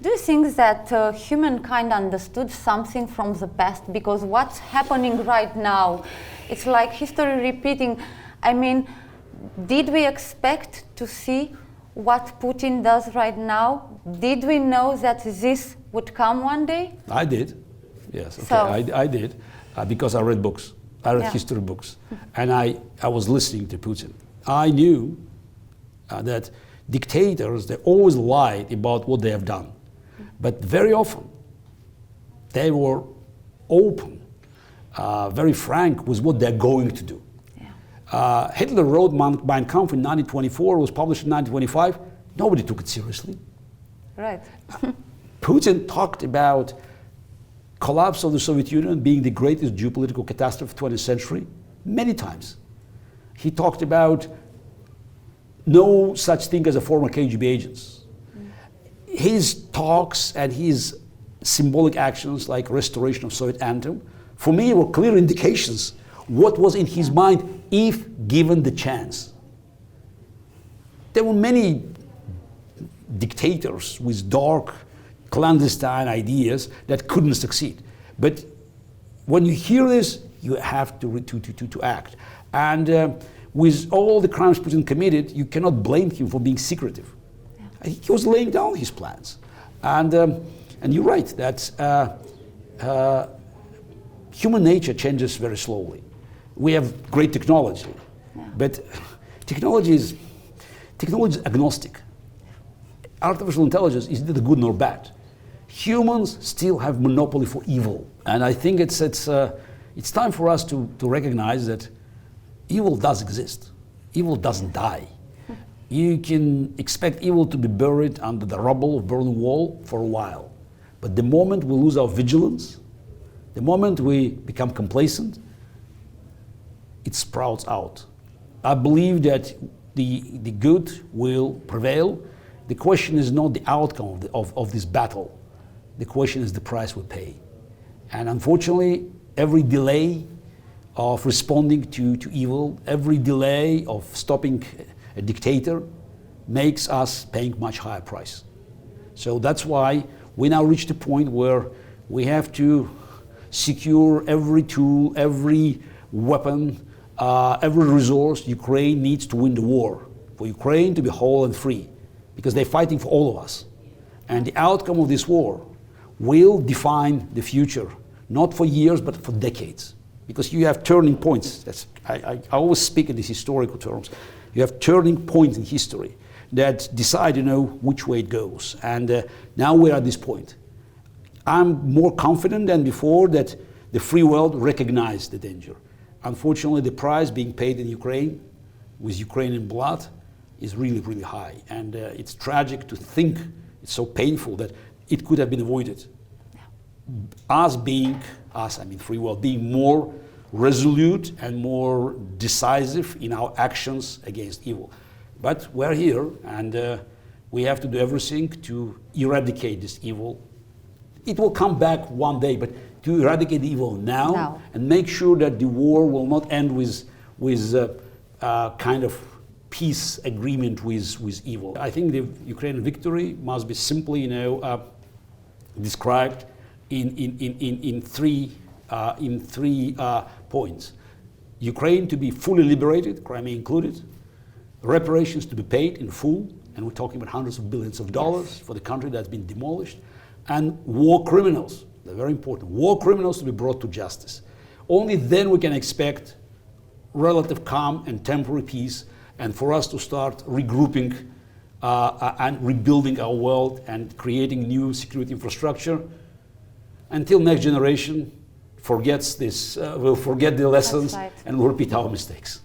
Do you think that humankind understood something from the past? Because what's happening right now, it's like history repeating. I mean, did we expect to see what Putin does right now? Did we know that this would come one day? I did, yes. Okay. So, I did, because I read books. I read history books. And I was listening to Putin. I knew that dictators, they always lied about what they have done. But very often, they were open, very frank with what they're going to do. Hitler wrote Mein Kampf in 1924, was published in 1925. Nobody took it seriously. Right. Putin talked about collapse of the Soviet Union being the greatest geopolitical catastrophe of the 20th century many times. He talked about no such thing as a former KGB agents. His talks and his symbolic actions like restoration of Soviet anthem, for me were clear indications what was in his mind if given the chance. There were many dictators with dark, clandestine ideas that couldn't succeed. But when you hear this, you have to act. And with all the crimes Putin committed, you cannot blame him for being secretive. He was laying down his plans. And you're right that human nature changes very slowly. We have great technology, but technology is agnostic. Artificial intelligence is neither good nor bad. Humans still have monopoly for evil, and I think it's time for us to recognize that evil does exist. Evil doesn't die. You can expect evil to be buried under the rubble of burning wall for a while, but the moment we lose our vigilance, the moment we become complacent, it sprouts out. I believe that the good will prevail. The question is not the outcome of this battle. The question is the price we pay. And unfortunately, every delay of responding to evil, every delay of stopping a dictator makes us paying much higher price. So that's why we now reach the point where we have to secure every tool, every weapon, every resource Ukraine needs to win the war, for Ukraine to be whole and free, because they're fighting for all of us. And the outcome of this war will define the future, not for years, but for decades. Because you have turning points. I always speak in these historical terms. You have turning points in history that decide, which way it goes. And now we're at this point. I'm more confident than before that the free world recognized the danger. Unfortunately, the price being paid in Ukraine with Ukrainian blood is really, really high. And it's tragic to think, it's so painful that it could have been avoided. Us, I mean free world, being more resolute and more decisive in our actions against evil. But we're here, and we have to do everything to eradicate this evil. It will come back one day, but to eradicate the evil now and make sure that the war will not end with kind of peace agreement with evil. I think the Ukrainian victory must be simply, described in three points. Ukraine to be fully liberated, Crimea included, reparations to be paid in full, and we're talking about hundreds of billions of dollars for the country that's been demolished, and war criminals, they're very important, war criminals to be brought to justice. Only then we can expect relative calm and temporary peace, and for us to start regrouping and rebuilding our world and creating new security infrastructure until next generation forgets this, will forget the lessons and will repeat our mistakes.